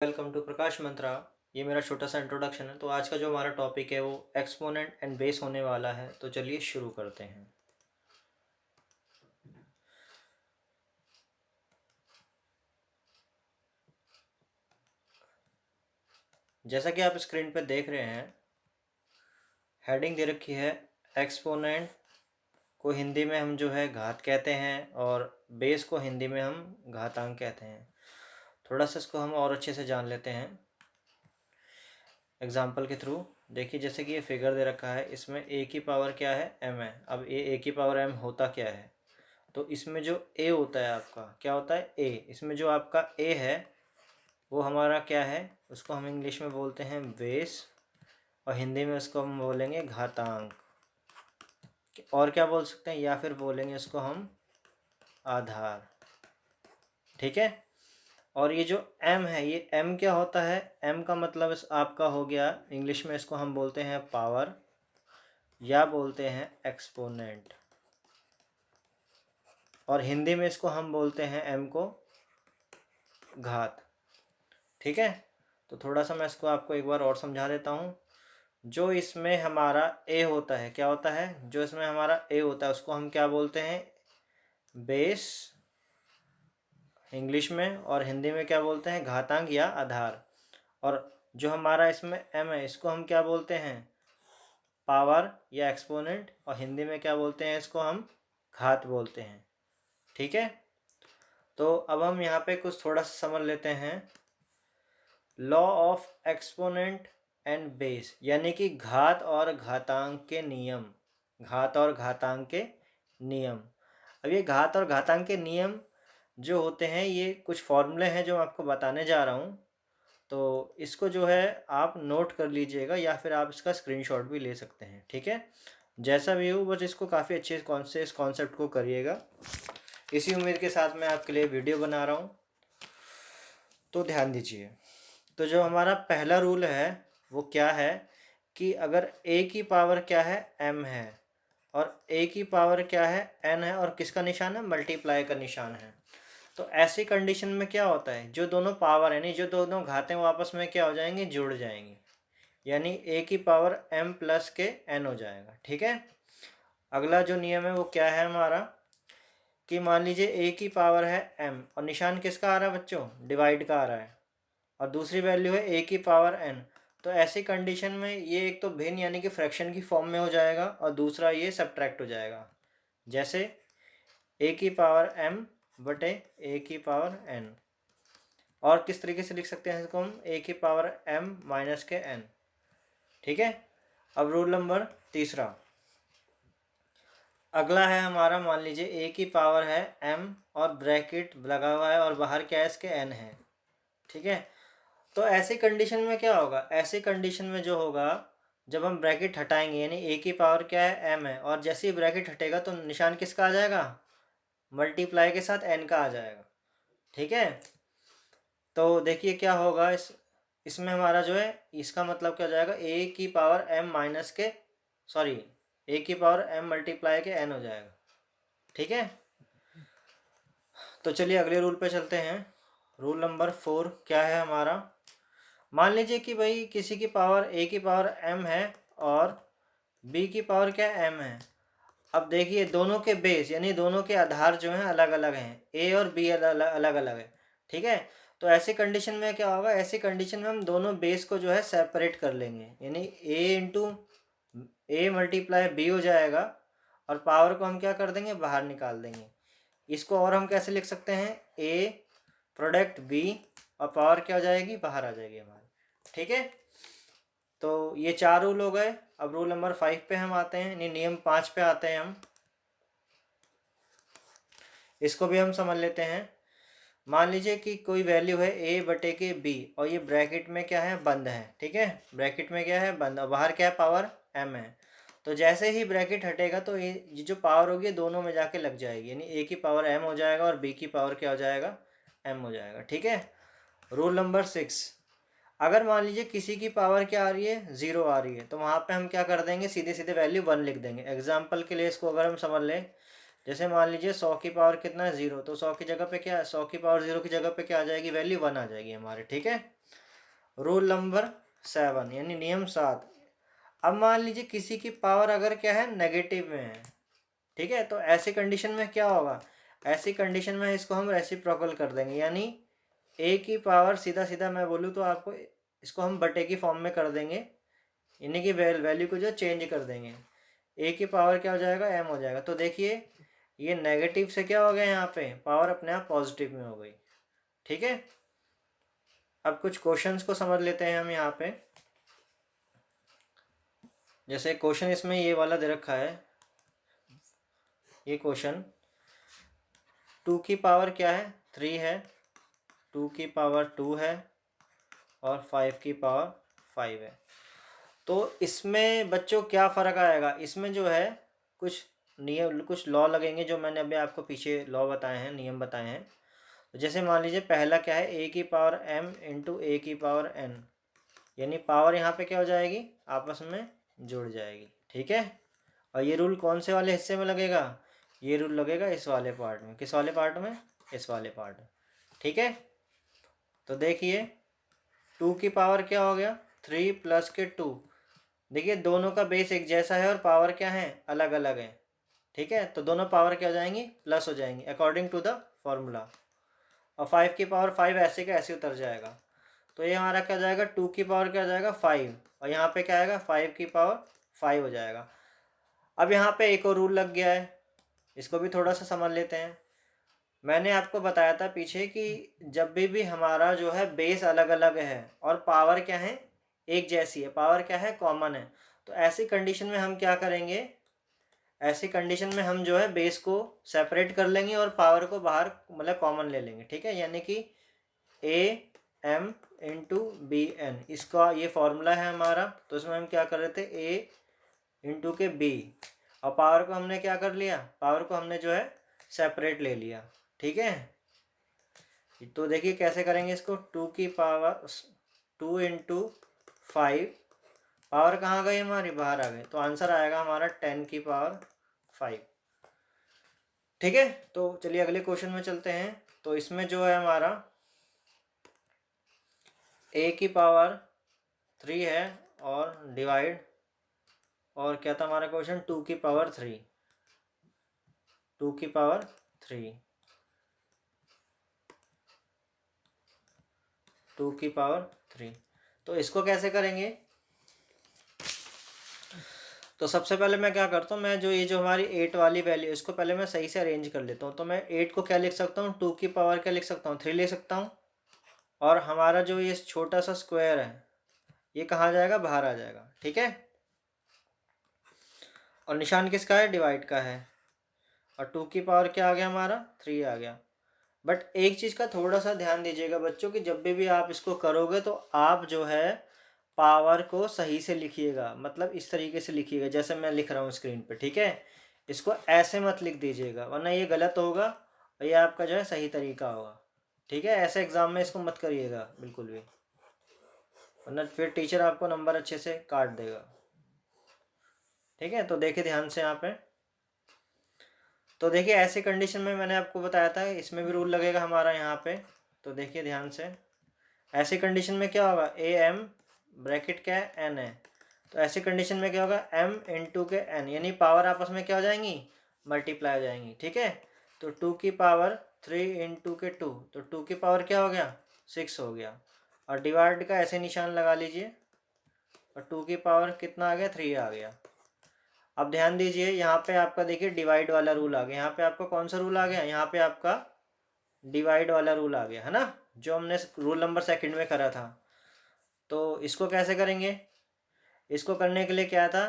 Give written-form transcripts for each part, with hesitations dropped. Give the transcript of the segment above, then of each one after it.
Welcome to प्रकाश मंत्रा। ये मेरा छोटा सा इंट्रोडक्शन है। तो आज का जो हमारा टॉपिक है वो एक्सपोनेंट एंड बेस होने वाला है। तो चलिए शुरू करते हैं। जैसा कि आप स्क्रीन पर देख रहे हैं, हेडिंग दे रखी है एक्सपोनेंट को हिंदी में हम जो है घात कहते हैं और बेस को हिंदी में हम घातांक कहते हैं। थोड़ा सा इसको हम और अच्छे से जान लेते हैं एग्जाम्पल के थ्रू। देखिए, जैसे कि ये फिगर दे रखा है, इसमें ए की पावर क्या है, एम है। अब ए की पावर एम होता क्या है? तो इसमें जो ए होता है आपका क्या होता है, ए। इसमें जो आपका ए है वो हमारा क्या है, उसको हम इंग्लिश में बोलते हैं बेस और हिंदी में उसको हम बोलेंगे घातांक। और क्या बोल सकते हैं, या फिर बोलेंगे इसको हम आधार। ठीक है। और ये जो m है, ये m क्या होता है, m का मतलब इस आपका हो गया, इंग्लिश में इसको हम बोलते हैं पावर या बोलते हैं एक्सपोनेंट, और हिंदी में इसको हम बोलते हैं m को घात। ठीक है। तो थोड़ा सा मैं इसको आपको एक बार और समझा देता हूँ। जो इसमें हमारा a होता है, क्या होता है, जो इसमें हमारा a होता है उसको हम क्या बोलते हैं, बेस इंग्लिश में, और हिंदी में क्या बोलते हैं, घातांक या आधार। और जो हमारा इसमें m है इसको हम क्या बोलते हैं, पावर या एक्सपोनेंट, और हिंदी में क्या बोलते हैं, इसको हम घात बोलते हैं। ठीक है। तो अब हम यहाँ पे कुछ थोड़ा सा समझ लेते हैं। Law of exponent and base, यानी कि घात और घातांक के नियम। घात और घातांक के नियम। अब ये घात और घातांक के नियम जो होते हैं, ये कुछ फॉर्मूले हैं जो मैं आपको बताने जा रहा हूँ। तो इसको जो है आप नोट कर लीजिएगा, या फिर आप इसका स्क्रीनशॉट भी ले सकते हैं। ठीक है। जैसा भी हो, बस इसको काफ़ी अच्छे से इस कॉन्सेप्ट को करिएगा। इसी उम्मीद के साथ मैं आपके लिए वीडियो बना रहा हूँ, तो ध्यान दीजिए। तो जो हमारा पहला रूल है वो क्या है कि अगर a की पावर क्या है, m है, और a की पावर क्या है, n है, और किसका निशान है, मल्टीप्लाई का निशान है। तो ऐसी कंडीशन में क्या होता है, जो दोनों पावर है, नहीं, जो दोनों घातें वो आपस में क्या हो जाएंगी, जुड़ जाएंगी, यानी a की पावर m प्लस के n हो जाएगा। ठीक है। अगला जो नियम है वो क्या है हमारा, कि मान लीजिए a की पावर है m और निशान किसका आ रहा है बच्चों, डिवाइड का आ रहा है, और दूसरी वैल्यू है a की पावर n। तो ऐसी कंडीशन में ये एक तो भिन्न यानी कि फ्रैक्शन की फॉर्म में हो जाएगा, और दूसरा ये सब्ट्रैक्ट हो जाएगा। जैसे a की पावर m बटे a की पावर n। और किस तरीके से लिख सकते हैं इसको हम, a की पावर m माइनस के n। ठीक है। अब रूल नंबर तीसरा, अगला है हमारा, मान लीजिए a की पावर है m और ब्रैकेट लगा हुआ है और बाहर क्या है, इसके n है। ठीक है। तो ऐसी कंडीशन में क्या होगा, ऐसी कंडीशन में जो होगा, जब हम ब्रैकेट हटाएंगे, यानी a की पावर क्या है, m है, और जैसे ही ब्रैकेट हटेगा तो निशान किसका आ जाएगा, मल्टीप्लाई के साथ n का आ जाएगा। ठीक है। तो देखिए क्या होगा, इसमें हमारा जो है, इसका मतलब क्या हो जाएगा, a की पावर m माइनस के, सॉरी, a की पावर m मल्टीप्लाई के n हो जाएगा। ठीक है। तो चलिए अगले रूल पे चलते हैं। रूल नंबर 4 क्या है हमारा, मान लीजिए कि भाई किसी की पावर a की पावर m है और b की पावर क्या m है। अब देखिए दोनों के बेस यानी दोनों के आधार जो हैं अलग अलग हैं, a और b अलग अलग है। ठीक है। तो ऐसी कंडीशन में क्या होगा, ऐसी कंडीशन में हम दोनों बेस को जो है सेपरेट कर लेंगे, यानी a into A multiply b हो जाएगा, और पावर को हम क्या कर देंगे, बाहर निकाल देंगे। इसको और हम कैसे लिख सकते हैं, a प्रोडक्ट b, और पावर क्या हो जाएगी, बाहर आ जाएगी हमारी। ठीक है। तो ये 4 रूल हो गए। अब रूल नंबर 5 पे हम आते हैं, नहीं, नियम 5 पे आते हैं हम। इसको भी हम समझ लेते हैं। मान लीजिए कि कोई वैल्यू है a बटे के b, और ये ब्रैकेट में क्या है, बंद है। ठीक है। ब्रैकेट में क्या है, बंद, और बाहर क्या है, पावर m है। तो जैसे ही ब्रैकेट हटेगा तो ये जो पावर होगी दोनों में जाके लग जाएगी, यानी a की पावर m हो जाएगा और b की पावर क्या हो जाएगा, m हो जाएगा। ठीक है। रूल नंबर 6, अगर मान लीजिए किसी की पावर क्या आ रही है, 0 आ रही है, तो वहाँ पे हम क्या कर देंगे, सीधे सीधे वैल्यू 1 लिख देंगे। एग्जाम्पल के लिए इसको अगर हम समझ लें, जैसे मान लीजिए 100 की पावर कितना है, 0, तो 100 की जगह पे क्या है, 100 की पावर 0 की जगह पे क्या आ जाएगी, वैल्यू 1 आ जाएगी हमारे। ठीक है। रूल नंबर 7 यानी नियम 7। अब मान लीजिए किसी की पावर अगर क्या है नेगेटिव में है, ठीक है, तो ऐसी कंडीशन में क्या होगा, ऐसी कंडीशन में इसको हम रेसिप्रोकल कर देंगे, यानी ए की पावर सीधा सीधा मैं बोलूँ तो आपको इसको हम बटे की फॉर्म में कर देंगे, यानी कि वैल्यू को जो चेंज कर देंगे, ए की पावर क्या हो जाएगा, एम हो जाएगा। तो देखिए ये नेगेटिव से क्या हो गया, यहाँ पे पावर अपने आप पॉजिटिव में हो गई, ठीक है। अब कुछ क्वेश्चंस को समझ लेते हैं हम यहाँ पे। जैसे क्वेश्चन इसमें ये वाला दे रखा है, ये क्वेश्चन 2 की पावर क्या है, 3 है, 2 की पावर 2 है और 5 की पावर 5 है। तो इसमें बच्चों क्या फ़र्क आएगा, इसमें जो है कुछ नियम, कुछ लॉ लगेंगे जो मैंने अभी आपको पीछे लॉ बताए हैं, नियम बताए हैं। तो जैसे मान लीजिए पहला क्या है, ए की पावर m इंटू ए की पावर n, यानी पावर यहाँ पे क्या हो जाएगी, आपस में जुड़ जाएगी, ठीक है। और ये रूल कौन से वाले हिस्से में लगेगा, ये रूल लगेगा इस वाले पार्ट में, किस वाले पार्ट में, इस वाले पार्ट में, ठीक है। तो देखिए 2 की पावर क्या हो गया, 3 प्लस के 2, देखिए दोनों का बेस एक जैसा है और पावर क्या है, अलग अलग है, ठीक है। तो दोनों पावर क्या हो जाएंगी, प्लस हो जाएंगी अकॉर्डिंग टू द फॉर्मूला। और 5 की पावर 5 ऐसे का ऐसे उतर जाएगा, तो ये हमारा क्या हो जाएगा, 2 की पावर क्या हो जाएगा 5, और यहाँ पे क्या आएगा 5 की पावर 5 हो जाएगा। अब यहाँ पे एक और रूल लग गया है, इसको भी थोड़ा सा समझ लेते हैं। मैंने आपको बताया था पीछे कि जब भी हमारा जो है बेस अलग अलग है और पावर क्या है, एक जैसी है, पावर क्या है, कॉमन है, तो ऐसी कंडीशन में हम क्या करेंगे, ऐसी कंडीशन में हम जो है बेस को सेपरेट कर लेंगे और पावर को बाहर मतलब कॉमन ले लेंगे, ठीक है। यानी कि A M into B N, इसका ये फॉर्मूला है हमारा। तो इसमें हम क्या कर रहे थे, ए इंटू के बी, और पावर को हमने क्या कर लिया, पावर को हमने जो है सेपरेट ले लिया, ठीक है। तो देखिए कैसे करेंगे इसको, 2 की पावर 2 इंटू 5, पावर कहाँ गई हमारी, बाहर आ गई, तो आंसर आएगा हमारा 10 की पावर 5, ठीक है। तो चलिए अगले क्वेश्चन में चलते हैं। तो इसमें जो है हमारा ए की पावर 3 है और डिवाइड, और क्या था हमारा क्वेश्चन, 2 की पावर 3, 2 की पावर 3, 2 की पावर 3। तो इसको कैसे करेंगे, तो सबसे पहले मैं क्या करता हूँ, मैं जो ये जो हमारी 8 वाली वैल्यू, इसको पहले मैं सही से अरेंज कर लेता हूँ। तो मैं 8 को क्या लिख सकता हूँ, 2 की पावर क्या लिख सकता हूँ, 3 ले सकता हूँ, और हमारा जो ये छोटा सा स्क्वायर है ये कहाँ जाएगा, बाहर आ जाएगा, ठीक है। और निशान किसका है, डिवाइड का है, और 2 की पावर क्या आ गया हमारा, 3 आ गया। बट एक चीज़ का थोड़ा सा ध्यान दीजिएगा बच्चों कि जब भी आप इसको करोगे तो आप जो है पावर को सही से लिखिएगा, मतलब इस तरीके से लिखिएगा जैसे मैं लिख रहा हूँ स्क्रीन पे, ठीक है। इसको ऐसे मत लिख दीजिएगा वरना ये गलत होगा और ये आपका जो है सही तरीका होगा, ठीक है। ऐसे एग्ज़ाम में इसको मत करिएगा बिल्कुल भी, वरना फिर टीचर आपको नंबर अच्छे से काट देगा, ठीक है। तो देखिए ध्यान से यहाँ पे, तो देखिए ऐसी कंडीशन में मैंने आपको बताया था इसमें भी रूल लगेगा हमारा यहाँ पे। तो देखिए ध्यान से, ऐसी कंडीशन में क्या होगा, ए एम ब्रैकेट क्या है, एन है, तो ऐसी कंडीशन में क्या होगा, m इंटू के n, यानी पावर आपस में क्या हो जाएंगी, मल्टीप्लाई हो जाएंगी, ठीक है। तो 2 की पावर 3 इंटू के 2, तो 2 की पावर क्या हो गया, 6 हो गया, और डिवाइड का ऐसे निशान लगा लीजिए, और 2 की पावर कितना आ गया, 3 आ गया। अब ध्यान दीजिए यहाँ पे आपका देखिए डिवाइड वाला रूल आ गया, यहाँ पे आपका कौन सा रूल आ गया, यहाँ पे आपका डिवाइड वाला रूल आ गया है ना, जो हमने रूल नंबर 2 में करा था। तो इसको कैसे करेंगे, इसको करने के लिए क्या था,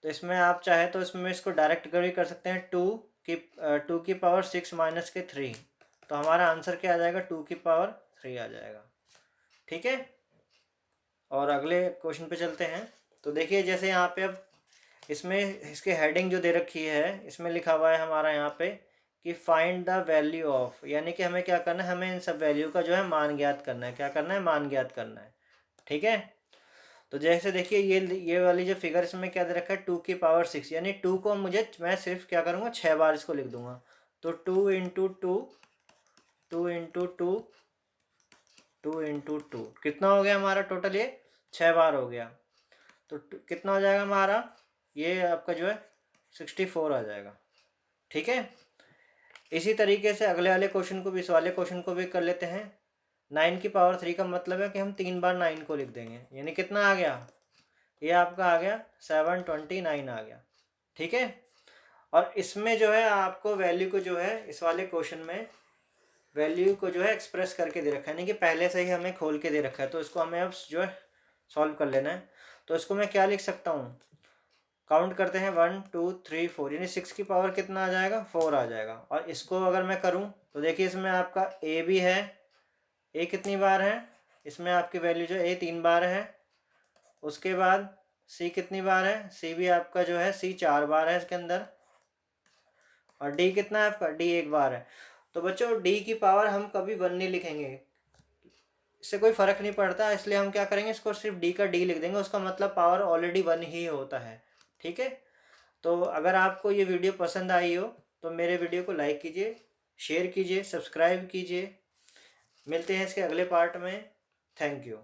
तो इसमें आप चाहे तो इसमें इसको डायरेक्ट भी कर सकते हैं, 2 की पावर 6 माइनस के 3, तो हमारा आंसर क्या आ जाएगा, 2 की पावर 3 आ जाएगा, ठीक है। और अगले क्वेश्चन पे चलते हैं। तो देखिए जैसे यहाँ पे अब इसमें इसके हेडिंग जो दे रखी है, इसमें लिखा हुआ है हमारा यहाँ पे कि फाइंड द वैल्यू ऑफ, यानी कि हमें क्या करना है, हमें इन सब वैल्यू का जो है मान ज्ञात करना है, क्या करना है, मान ज्ञात करना है, ठीक है। तो जैसे देखिए ये वाली जो फिगर इसमें क्या दे रखा है, 2 की पावर 6, यानी 2 को मैं सिर्फ क्या करूँगा, 6 बार इसको लिख दूंगा। तो 2 इंटू 2, 2 इंटू 2, 2 इंटू 2 कितना हो गया हमारा टोटल, ये 6 बार हो गया। तो कितना हो जाएगा हमारा, ये आपका जो है 64 आ जाएगा। ठीक है, इसी तरीके से अगले वाले क्वेश्चन को भी, इस वाले क्वेश्चन को भी कर लेते हैं। 9 की पावर 3 का मतलब है कि हम 3 बार 9 को लिख देंगे, यानी कितना आ गया, ये आपका आ गया 729 आ गया। ठीक है, और इसमें जो है आपको वैल्यू को जो है इस वाले क्वेश्चन में वैल्यू को जो है एक्सप्रेस करके दे रखा है, यानी कि पहले से ही हमें खोल के दे रखा है, तो इसको हमें अब जो है सॉल्व कर लेना है। तो इसको मैं क्या लिख सकता हूँ, काउंट करते हैं 1 2 3 4, यानी 6 की पावर कितना आ जाएगा, 4 आ जाएगा। और इसको अगर मैं करूँ तो देखिए इसमें आपका ए भी है, ए कितनी बार है, इसमें आपकी वैल्यू जो ए 3 बार है। उसके बाद सी कितनी बार है, सी भी आपका जो है सी 4 बार है इसके अंदर। और डी कितना है आपका, डी 1 बार है। तो बच्चों डी की पावर हम कभी 1 नहीं लिखेंगे, इससे कोई फर्क नहीं पड़ता, इसलिए हम क्या करेंगे, इसको सिर्फ डी का डी लिख देंगे, उसका मतलब पावर ऑलरेडी 1 ही होता है। ठीक है, तो अगर आपको ये वीडियो पसंद आई हो तो मेरे वीडियो को लाइक कीजिए, शेयर कीजिए, सब्सक्राइब कीजिए। मिलते हैं इसके अगले पार्ट में। Thank you.